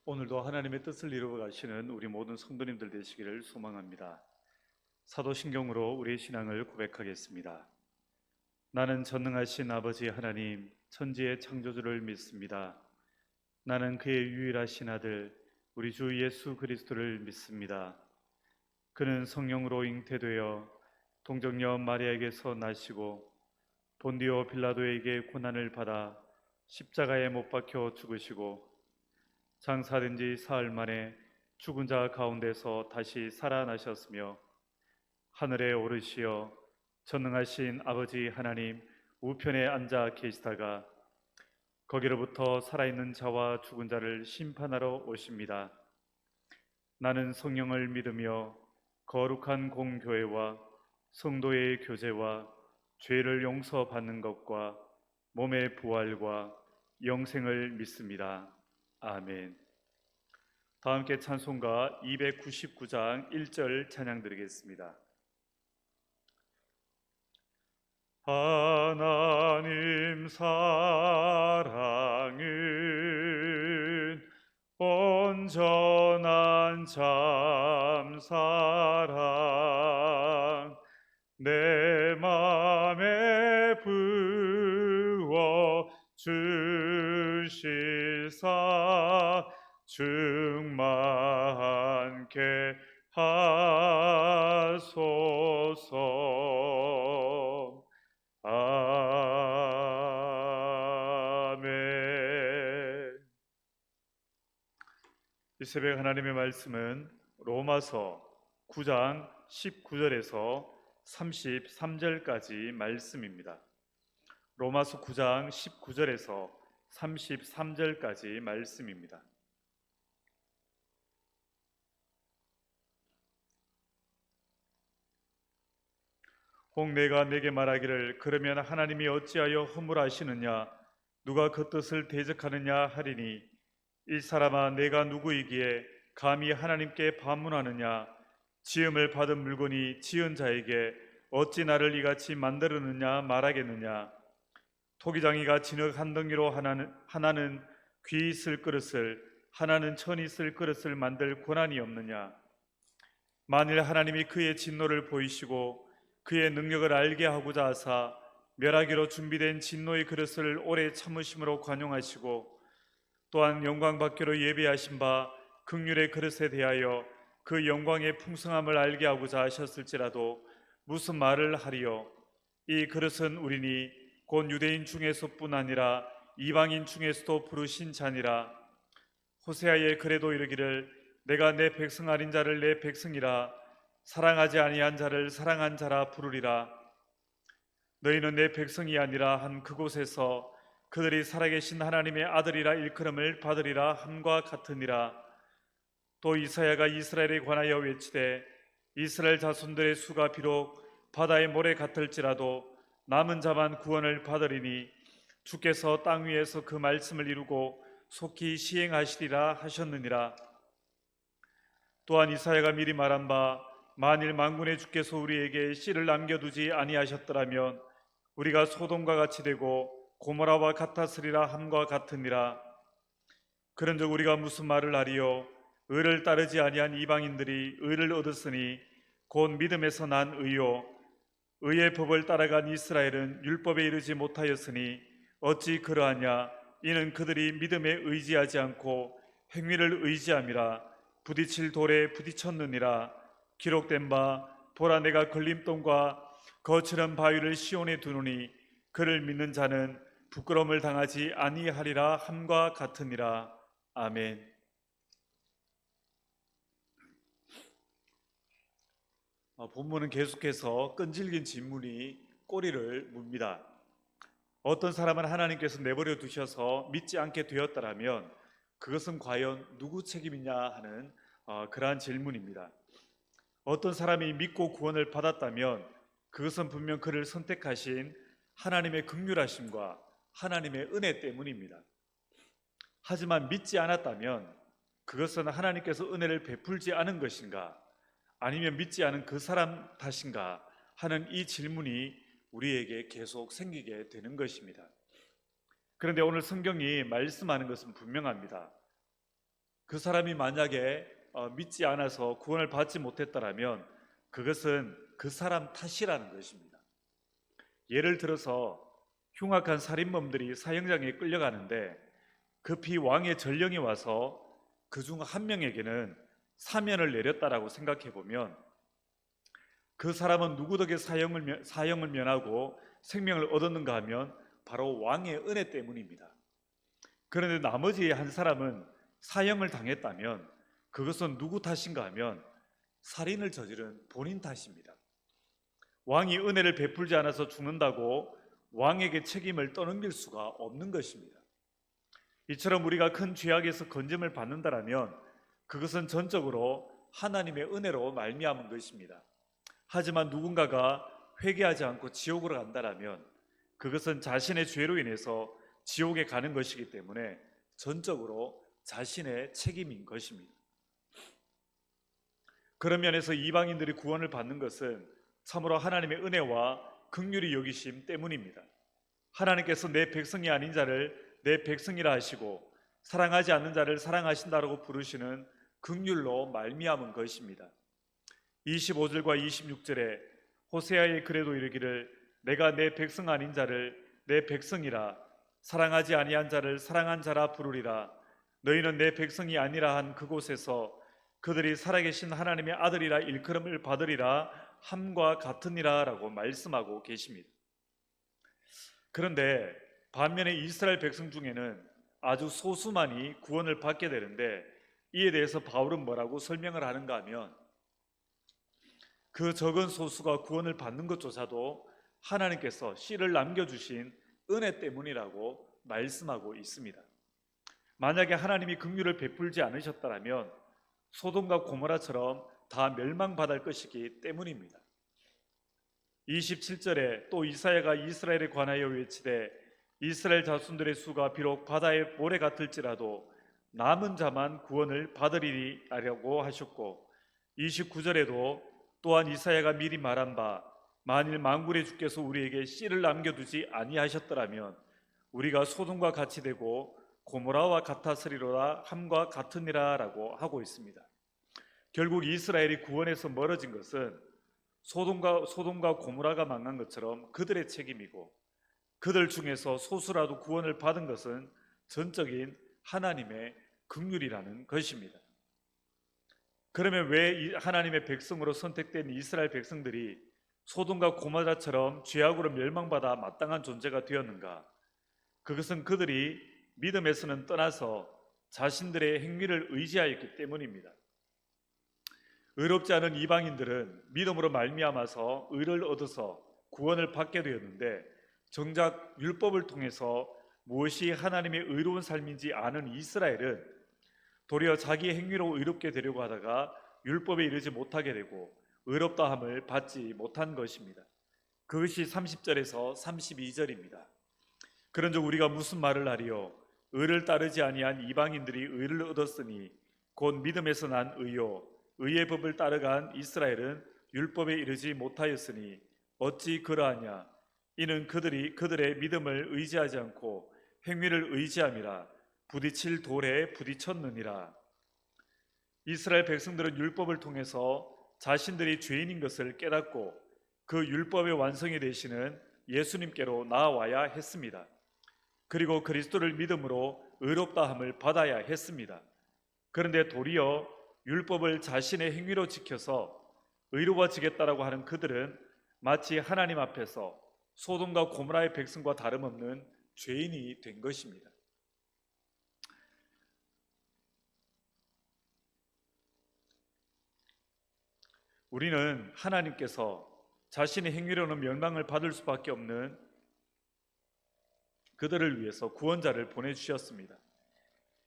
오늘도 하나님의 뜻을 이루어 가시는 우리 모든 성도님들 되시기를 소망합니다. 사도신경으로 우리의 신앙을 고백하겠습니다. 나는 전능하신 아버지 하나님, 천지의 창조주를 믿습니다. 나는 그의 유일하신 아들, 우리 주 예수 그리스도를 믿습니다. 그는 성령으로 잉태되어 동정녀 마리아에게서 나시고 본디오 빌라도에게 고난을 받아 십자가에 못 박혀 죽으시고 장사된 지 사흘 만에 죽은 자 가운데서 다시 살아나셨으며 하늘에 오르시어 전능하신 아버지 하나님 우편에 앉아 계시다가 거기로부터 살아있는 자와 죽은 자를 심판하러 오십니다. 나는 성령을 믿으며 거룩한 공교회와 성도의 교제와 죄를 용서받는 것과 몸의 부활과 영생을 믿습니다. 아멘. 다 함께 찬송가 299장 1절 찬양 드리겠습니다. 하나님 사랑은 온전한 참사랑 내 맘에 부어 주시사 충만케 하소서. 아멘. 이 새벽 하나님의 말씀은 로마서 9장 19절에서 33절까지 말씀입니다. 로마서 9장 19절에서 33절까지 말씀입니다. 혹 내가 내게 말하기를 그러면 하나님이 어찌하여 허물하시느냐 누가 그 뜻을 대적하느냐 하리니 이 사람아 내가 누구이기에 감히 하나님께 반문하느냐 지음을 받은 물건이 지은 자에게 어찌 나를 이같이 만들었느냐 말하겠느냐 토기장이가 진흙 한 덩이로 하나는 귀 있을 그릇을 하나는 천 있을 그릇을 만들 권한이 없느냐 만일 하나님이 그의 진노를 보이시고 그의 능력을 알게 하고자 하사 멸하기로 준비된 진노의 그릇을 오래 참으심으로 관용하시고 또한 영광 받기로 예비하신 바 긍휼의 그릇에 대하여 그 영광의 풍성함을 알게 하고자 하셨을지라도 무슨 말을 하리요 이 그릇은 우리니 곧 유대인 중에서뿐 아니라 이방인 중에서도 부르신 자니라. 호세아의 글에도 이르기를 내가 내 백성 아닌 자를 내 백성이라 사랑하지 아니한 자를 사랑한 자라 부르리라. 너희는 내 백성이 아니라 한 그곳에서 그들이 살아계신 하나님의 아들이라 일컬음을 받으리라 함과 같으니라. 또 이사야가 이스라엘에 관하여 외치되 이스라엘 자손들의 수가 비록 바다의 모래 같을지라도 남은 자만 구원을 받으리니 주께서 땅 위에서 그 말씀을 이루고 속히 시행하시리라 하셨느니라. 또한 이사야가 미리 말한 바 만일 만군의 주께서 우리에게 씨를 남겨두지 아니하셨더라면 우리가 소돔과 같이 되고 고모라와 같았으리라 함과 같으니라. 그런즉 우리가 무슨 말을 하리요 의를 따르지 아니한 이방인들이 의를 얻었으니 곧 믿음에서 난 의요 의의 법을 따라간 이스라엘은 율법에 이르지 못하였으니 어찌 그러하냐 이는 그들이 믿음에 의지하지 않고 행위를 의지함이라. 부딪힐 돌에 부딪혔느니라. 기록된 바 보라 내가 걸림돌과 거칠은 바위를 시온에 두노니 그를 믿는 자는 부끄러움을 당하지 아니하리라 함과 같으니라. 아멘. 본문은 계속해서 끈질긴 질문이 꼬리를 뭅니다. 어떤 사람은 하나님께서 내버려 두셔서 믿지 않게 되었다라면 그것은 과연 누구 책임이냐 하는 그러한 질문입니다. 어떤 사람이 믿고 구원을 받았다면 그것은 분명 그를 선택하신 하나님의 긍휼하심과 하나님의 은혜 때문입니다. 하지만 믿지 않았다면 그것은 하나님께서 은혜를 베풀지 않은 것인가 아니면 믿지 않은 그 사람 탓인가 하는 이 질문이 우리에게 계속 생기게 되는 것입니다. 그런데 오늘 성경이 말씀하는 것은 분명합니다. 그 사람이 만약에 믿지 않아서 구원을 받지 못했다라면 그것은 그 사람 탓이라는 것입니다. 예를 들어서 흉악한 살인범들이 사형장에 끌려가는데 급히 왕의 전령이 와서 그 중 한 명에게는 사면을 내렸다라고 생각해 보면 그 사람은 누구 덕에 사형을 면하고 생명을 얻었는가 하면 바로 왕의 은혜 때문입니다. 그런데 나머지 한 사람은 사형을 당했다면 그것은 누구 탓인가 하면 살인을 저지른 본인 탓입니다. 왕이 은혜를 베풀지 않아서 죽는다고 왕에게 책임을 떠넘길 수가 없는 것입니다. 이처럼 우리가 큰 죄악에서 건짐을 받는다라면 그것은 전적으로 하나님의 은혜로 말미암은 것입니다. 하지만 누군가가 회개하지 않고 지옥으로 간다라면 그것은 자신의 죄로 인해서 지옥에 가는 것이기 때문에 전적으로 자신의 책임인 것입니다. 그런 면에서 이방인들이 구원을 받는 것은 참으로 하나님의 은혜와 긍휼히 여기심 때문입니다. 하나님께서 내 백성이 아닌 자를 내 백성이라 하시고 사랑하지 않는 자를 사랑하신다라고 부르시는 긍휼로 말미암은 것입니다. 25절과 26절에 호세아의 글에도 이르기를 내가 내 백성 아닌 자를 내 백성이라 사랑하지 아니한 자를 사랑한 자라 부르리라. 너희는 내 백성이 아니라 한 그곳에서 그들이 살아계신 하나님의 아들이라 일컬음을 받으리라 함과 같으니라 라고 말씀하고 계십니다. 그런데 반면에 이스라엘 백성 중에는 아주 소수만이 구원을 받게 되는데 이에 대해서 바울은 뭐라고 설명을 하는가 하면 그 적은 소수가 구원을 받는 것조차도 하나님께서 씨를 남겨주신 은혜 때문이라고 말씀하고 있습니다. 만약에 하나님이 긍휼을 베풀지 않으셨다면 소돔과 고모라처럼 다 멸망받을 것이기 때문입니다. 27절에 또 이사야가 이스라엘에 관하여 외치되 이스라엘 자손들의 수가 비록 바다의 모래 같을지라도 남은 자만 구원을 받으리라고 하셨고 29절에도 또한 이사야가 미리 말한 바 만일 만군의 주께서 우리에게 씨를 남겨두지 아니하셨더라면 우리가 소돔과 같이 되고 고모라와 같았으리로다 함과 같으니라 라고 하고 있습니다. 결국 이스라엘이 구원에서 멀어진 것은 소돔과 고모라가 망한 것처럼 그들의 책임이고 그들 중에서 소수라도 구원을 받은 것은 전적인 하나님의 긍휼이라는 것입니다. 그러면 왜 하나님의 백성으로 선택된 이스라엘 백성들이 소돔과 고모라처럼 죄악으로 멸망받아 마땅한 존재가 되었는가? 그것은 그들이 믿음에서는 떠나서 자신들의 행위를 의지하였기 때문입니다. 의롭지 않은 이방인들은 믿음으로 말미암아서 의를 얻어서 구원을 받게 되었는데 정작 율법을 통해서 무엇이 하나님의 의로운 삶인지 아는 이스라엘은 도리어 자기 행위로 의롭게 되려고 하다가 율법에 이르지 못하게 되고 의롭다함을 받지 못한 것입니다. 그것이 30절에서 32절입니다. 그런즉 우리가 무슨 말을 하리요? 의를 따르지 아니한 이방인들이 의를 얻었으니 곧 믿음에서 난 의요 의의 법을 따르간 이스라엘은 율법에 이르지 못하였으니 어찌 그러하냐? 이는 그들이 그들의 믿음을 의지하지 않고 행위를 의지함이라 부딪힐 돌에 부딪혔느니라. 이스라엘 백성들은 율법을 통해서 자신들이 죄인인 것을 깨닫고 그 율법의 완성이 되시는 예수님께로 나아와야 했습니다. 그리고 그리스도를 믿음으로 의롭다함을 받아야 했습니다. 그런데 도리어 율법을 자신의 행위로 지켜서 의로워지겠다라고 하는 그들은 마치 하나님 앞에서 소돔과 고모라의 백성과 다름없는 죄인이 된 것입니다. 우리는 하나님께서 자신의 행위로는 멸망을 받을 수밖에 없는 그들을 위해서 구원자를 보내주셨습니다.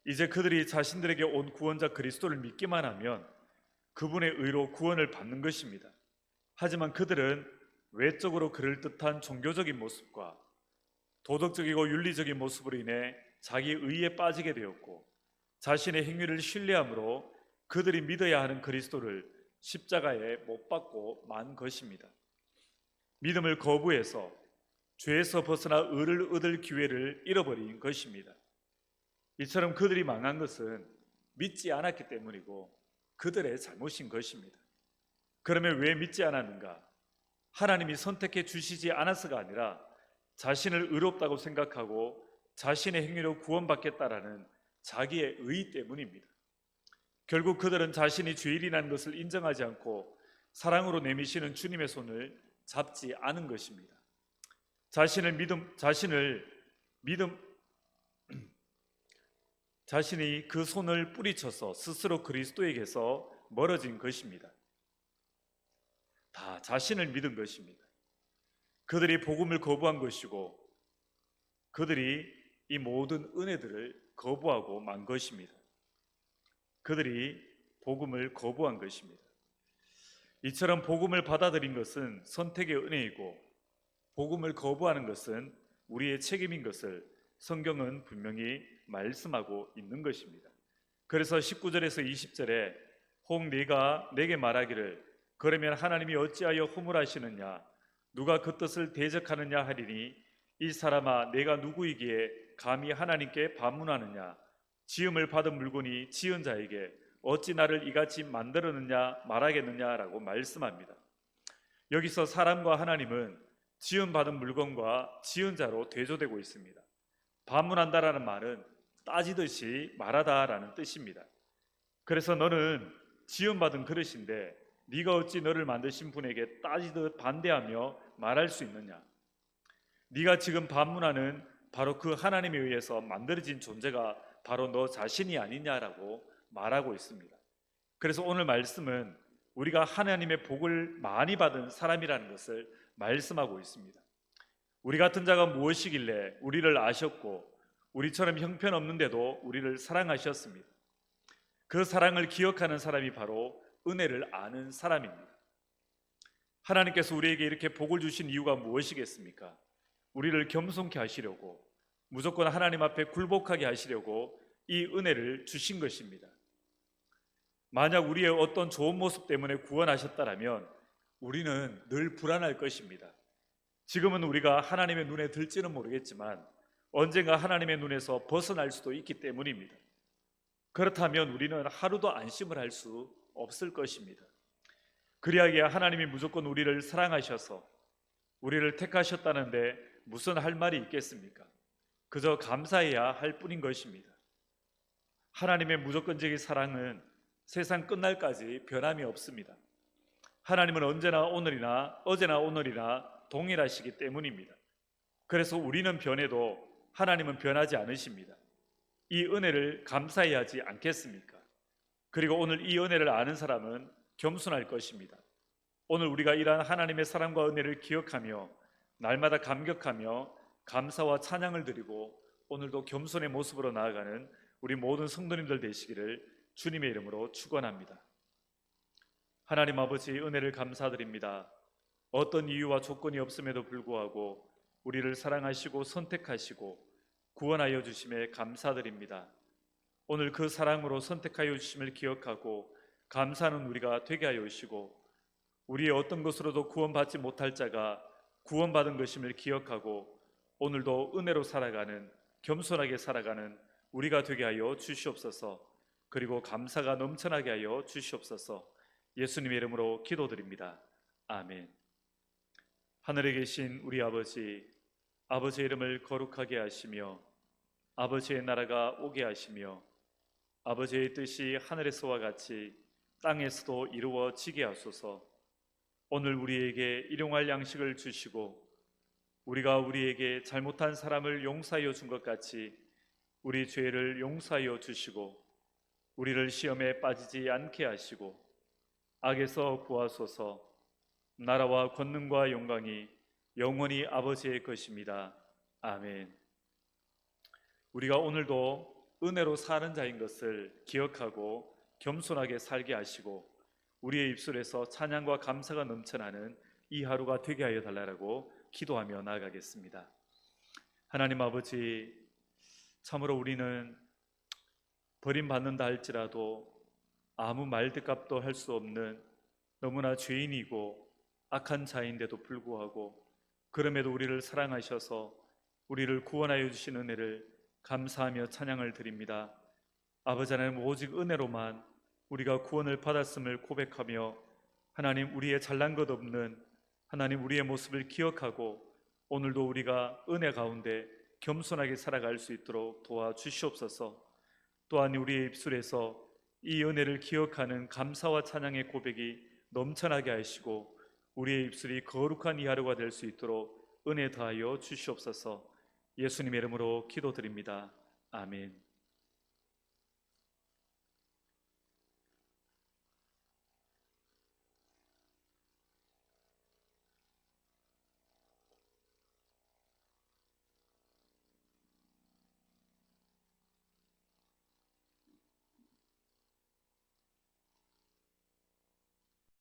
이제 그들이 자신들에게 온 구원자 그리스도를 믿기만 하면 그분의 의로 구원을 받는 것입니다. 하지만 그들은 외적으로 그럴듯한 종교적인 모습과 도덕적이고 윤리적인 모습으로 인해 자기 의에 빠지게 되었고 자신의 행위를 신뢰함으로 그들이 믿어야 하는 그리스도를 십자가에 못 박고 만 것입니다. 믿음을 거부해서 죄에서 벗어나 의를 얻을 기회를 잃어버린 것입니다. 이처럼 그들이 망한 것은 믿지 않았기 때문이고 그들의 잘못인 것입니다. 그러면 왜 믿지 않았는가? 하나님이 선택해 주시지 않아서가 아니라 자신을 의롭다고 생각하고 자신의 행위로 구원받겠다라는 자기의 의 때문입니다. 결국 그들은 자신이 죄인이라는 것을 인정하지 않고 사랑으로 내미시는 주님의 손을 잡지 않은 것입니다. 자신이 그 손을 뿌리쳐서 스스로 그리스도에게서 멀어진 것입니다. 다 자신을 믿은 것입니다. 그들이 복음을 거부한 것이고 그들이 이 모든 은혜들을 거부하고 만 것입니다. 그들이 복음을 거부한 것입니다. 이처럼 복음을 받아들인 것은 선택의 은혜이고 복음을 거부하는 것은 우리의 책임인 것을 성경은 분명히 말씀하고 있는 것입니다. 그래서 19절에서 20절에 혹 네가 내게 말하기를 그러면 하나님이 어찌하여 허물하시느냐 누가 그 뜻을 대적하느냐 하리니 이 사람아 내가 누구이기에 감히 하나님께 반문하느냐 지음을 받은 물건이 지은 자에게 어찌 나를 이같이 만들었느냐 말하겠느냐라고 말씀합니다. 여기서 사람과 하나님은 지음 받은 물건과 지은 자로 대조되고 있습니다. 반문한다라는 말은 따지듯이 말하다라는 뜻입니다. 그래서 너는 지음 받은 그릇인데 네가 어찌 너를 만드신 분에게 따지듯 반대하며 말할 수 있느냐? 네가 지금 반문하는 바로 그 하나님에 의해서 만들어진 존재가 바로 너 자신이 아니냐라고 말하고 있습니다. 그래서 오늘 말씀은 우리가 하나님의 복을 많이 받은 사람이라는 것을 말씀하고 있습니다. 우리 같은 자가 무엇이길래 우리를 아셨고 우리처럼 형편없는데도 우리를 사랑하셨습니다. 그 사랑을 기억하는 사람이 바로 은혜를 아는 사람입니다. 하나님께서 우리에게 이렇게 복을 주신 이유가 무엇이겠습니까? 우리를 겸손케 하시려고 무조건 하나님 앞에 굴복하게 하시려고 이 은혜를 주신 것입니다. 만약 우리의 어떤 좋은 모습 때문에 구원하셨다면 우리는 늘 불안할 것입니다. 지금은 우리가 하나님의 눈에 들지는 모르겠지만 언젠가 하나님의 눈에서 벗어날 수도 있기 때문입니다. 그렇다면 우리는 하루도 안심을 할 수 없을 것입니다. 그리하기에 하나님이 무조건 우리를 사랑하셔서 우리를 택하셨다는데 무슨 할 말이 있겠습니까? 그저 감사해야 할 뿐인 것입니다. 하나님의 무조건적인 사랑은 세상 끝날까지 변함이 없습니다. 하나님은 언제나 오늘이나 어제나 오늘이나 동일하시기 때문입니다. 그래서 우리는 변해도 하나님은 변하지 않으십니다. 이 은혜를 감사해야 하지 않겠습니까? 그리고 오늘 이 은혜를 아는 사람은 겸손할 것입니다. 오늘 우리가 이러한 하나님의 사랑과 은혜를 기억하며 날마다 감격하며 감사와 찬양을 드리고 오늘도 겸손의 모습으로 나아가는 우리 모든 성도님들 되시기를 주님의 이름으로 축원합니다. 하나님 아버지 은혜를 감사드립니다. 어떤 이유와 조건이 없음에도 불구하고 우리를 사랑하시고 선택하시고 구원하여 주심에 감사드립니다. 오늘 그 사랑으로 선택하여 주심을 기억하고 감사하는 우리가 되게 하여 주시고 우리의 어떤 것으로도 구원받지 못할 자가 구원받은 것임을 기억하고 오늘도 은혜로 살아가는 겸손하게 살아가는 우리가 되게 하여 주시옵소서. 그리고 감사가 넘쳐나게 하여 주시옵소서. 예수님의 이름으로 기도드립니다. 아멘. 하늘에 계신 우리 아버지, 아버지의 이름을 거룩하게 하시며 아버지의 나라가 오게 하시며 아버지의 뜻이 하늘에서와 같이 땅에서도 이루어지게 하소서. 오늘 우리에게 일용할 양식을 주시고 우리가 우리에게 잘못한 사람을 용서하여 준 것 같이 우리 죄를 용서하여 주시고 우리를 시험에 빠지지 않게 하시고 악에서 구하소서. 나라와 권능과 영광이 영원히 아버지의 것입니다. 아멘. 우리가 오늘도 은혜로 사는 자인 것을 기억하고 겸손하게 살게 하시고 우리의 입술에서 찬양과 감사가 넘쳐나는 이 하루가 되게 하여 달라고 기도하며 나아가겠습니다. 하나님 아버지, 참으로 우리는 버림받는다 할지라도 아무 말대값도 할 수 없는 너무나 죄인이고 악한 자인데도 불구하고 그럼에도 우리를 사랑하셔서 우리를 구원하여 주신 은혜를 감사하며 찬양을 드립니다. 아버지 하나님, 오직 은혜로만 우리가 구원을 받았음을 고백하며 하나님, 우리의 잘난 것 없는 하나님, 우리의 모습을 기억하고 오늘도 우리가 은혜 가운데 겸손하게 살아갈 수 있도록 도와주시옵소서. 또한 우리의 입술에서 이 은혜를 기억하는 감사와 찬양의 고백이 넘쳐나게 하시고 우리의 입술이 거룩한 이 하루가 될 수 있도록 은혜 더하여 주시옵소서. 예수님의 이름으로 기도드립니다. 아멘.